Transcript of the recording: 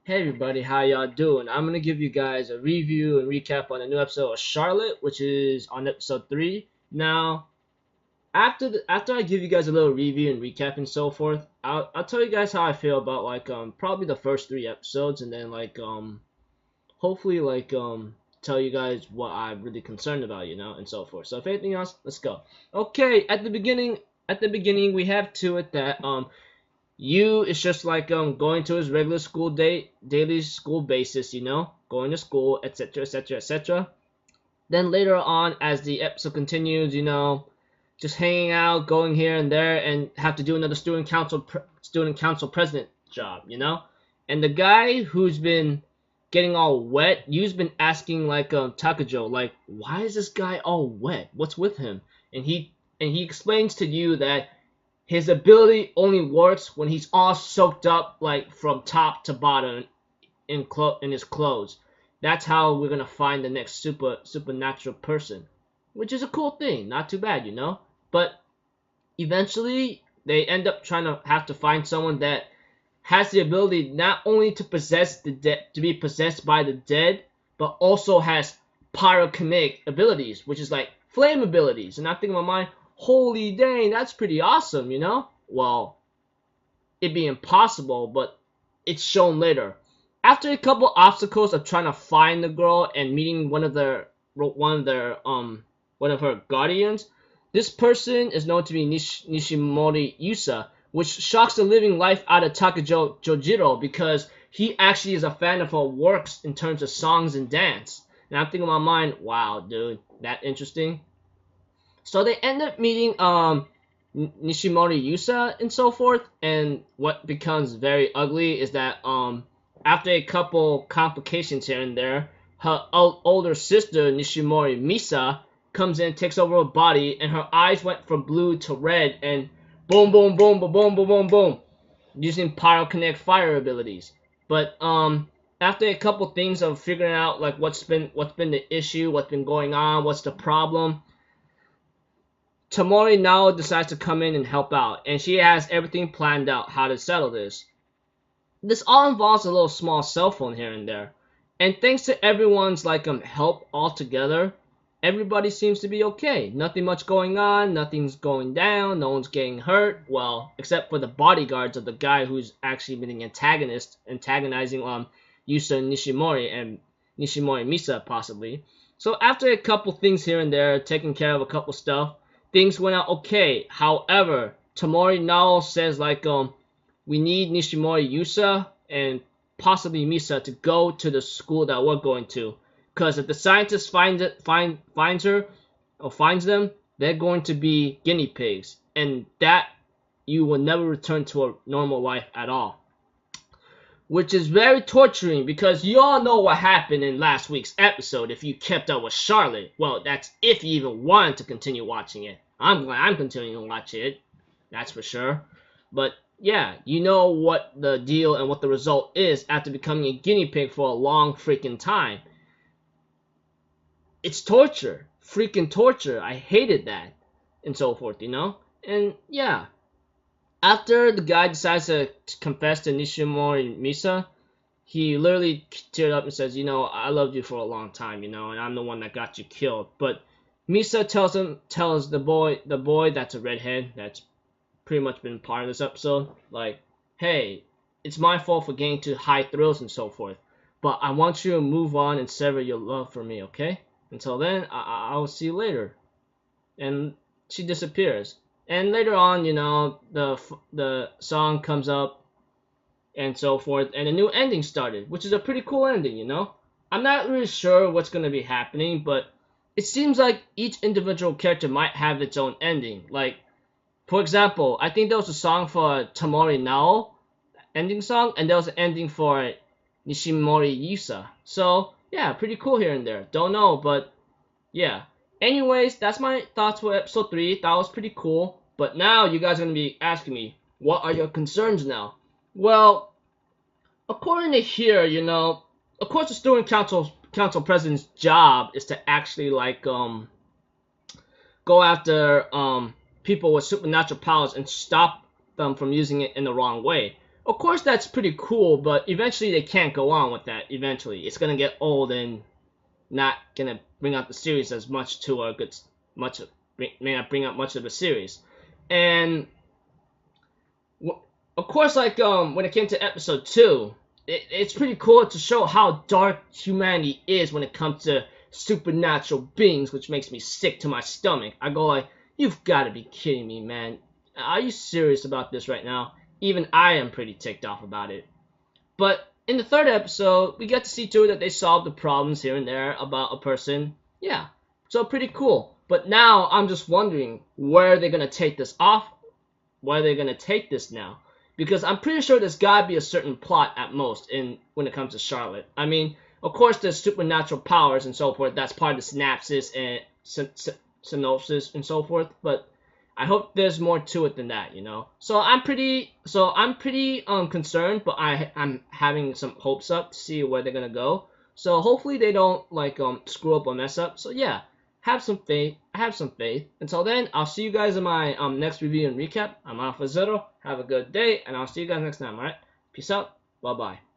Hey everybody, how y'all doing? I'm gonna give you guys a review and recap on a new episode of Charlotte, which is on episode 3. Now, after I give you guys a little review and recap and so forth, I'll tell you guys how I feel about probably the first 3 episodes, and then hopefully tell you guys what I'm really concerned about, and so forth. So if anything else, let's go. Okay, at the beginning we have to it that you is just going to his regular school daily school basis, going to school, etc., etc., etc. Then later on, as the episode continues, just hanging out, going here and there, and have to do another student council president job, And the guy who's been getting all wet, you've been asking Takajo, why is this guy all wet? What's with him? And he explains to you that his ability only works when he's all soaked up from top to bottom in his clothes. That's how we're gonna find the next supernatural person, which is a cool thing. Not too bad, But eventually, they end up trying to have to find someone that has the ability not only to possess the dead, to be possessed by the dead, but also has pyrokinetic abilities, which is like flame abilities. And I think in my mind, holy dang, that's pretty awesome, Well, it'd be impossible, but it's shown later. After a couple obstacles of trying to find the girl and meeting one of her guardians, this person is known to be Nishimori Yusa, which shocks the living life out of Takajo Jojiro because he actually is a fan of her works in terms of songs and dance. And I'm thinking in my mind, wow, dude, that interesting. So they end up meeting Nishimori Yusa and so forth, and what becomes very ugly is that after a couple complications here and there, her older sister Nishimori Misa comes in, takes over her body, and her eyes went from blue to red, and boom, boom, boom, boom, boom, boom, boom, boom, using pyrokinetic fire abilities. But after a couple things of figuring out what's been the issue, what's been going on, what's the problem, Tamori now decides to come in and help out, and she has everything planned out how to settle this. This all involves a little small cell phone here and there, and thanks to everyone's help all together, everybody seems to be okay. Nothing much going on, nothing's going down, no one's getting hurt. Well, except for the bodyguards of the guy who's actually been antagonizing Yusa Nishimori and Nishimori Misa possibly. So after a couple things here and there, taking care of a couple stuff, things went out okay. However, Tamori now says we need Nishimori Yusa and possibly Misa to go to the school that we're going to, because if the scientist finds her or finds them, they're going to be guinea pigs, and that you will never return to a normal life at all. Which is very torturing because you all know what happened in last week's episode if you kept up with Charlotte. Well, that's if you even wanted to continue watching it. I'm glad I'm continuing to watch it. That's for sure. But yeah, you know what the deal and what the result is after becoming a guinea pig for a long freaking time. It's torture. Freaking torture. I hated that. And so forth, And yeah. After the guy decides to confess to Nishimori Misa, he literally teared up and says, I loved you for a long time, and I'm the one that got you killed. But Misa tells the boy that's a redhead, that's pretty much been part of this episode, hey, it's my fault for getting too high thrills and so forth, but I want you to move on and sever your love for me, okay? Until then, I'll see you later. And she disappears. And later on, the song comes up and so forth, and a new ending started, which is a pretty cool ending, I'm not really sure what's going to be happening, but it seems like each individual character might have its own ending. For example, I think there was a song for Tamori Nao, ending song, and there was an ending for Nishimori Yusa. So, yeah, pretty cool here and there. Don't know, but yeah. Anyways, that's my thoughts for episode 3. That was pretty cool. But now you guys are going to be asking me, what are your concerns now? Well, according to here, of course the student council president's job is to actually go after people with supernatural powers and stop them from using it in the wrong way. of course that's pretty cool, but eventually they can't go on with that. Eventually, it's gonna get old and not gonna bring out the series as much to a good much may not bring out much of a series. And of course, like when it came to episode 2, it's pretty cool to show how dark humanity is when it comes to supernatural beings, which makes me sick to my stomach. I go like, you've got to be kidding me, man. Are you serious about this right now? Even I am pretty ticked off about it. But in the 3rd episode, we get to see too that they solve the problems here and there about a person. Yeah, so pretty cool. But now I'm just wondering where they're going to take this off. Where they're going to take this now. Because I'm pretty sure there's got to be a certain plot at most when it comes to Charlotte. I mean, of course there's supernatural powers and so forth. That's part of the synapses and synopsis and so forth. But I hope there's more to it than that, you know. So I'm pretty concerned, but I'm having some hopes up to see where they're gonna go. So hopefully they don't like screw up or mess up. So yeah, have some faith. I have some faith. Until then, I'll see you guys in my next review and recap. I'm Alpha Zero. Have a good day, and I'll see you guys next time. All right, peace out. Bye bye.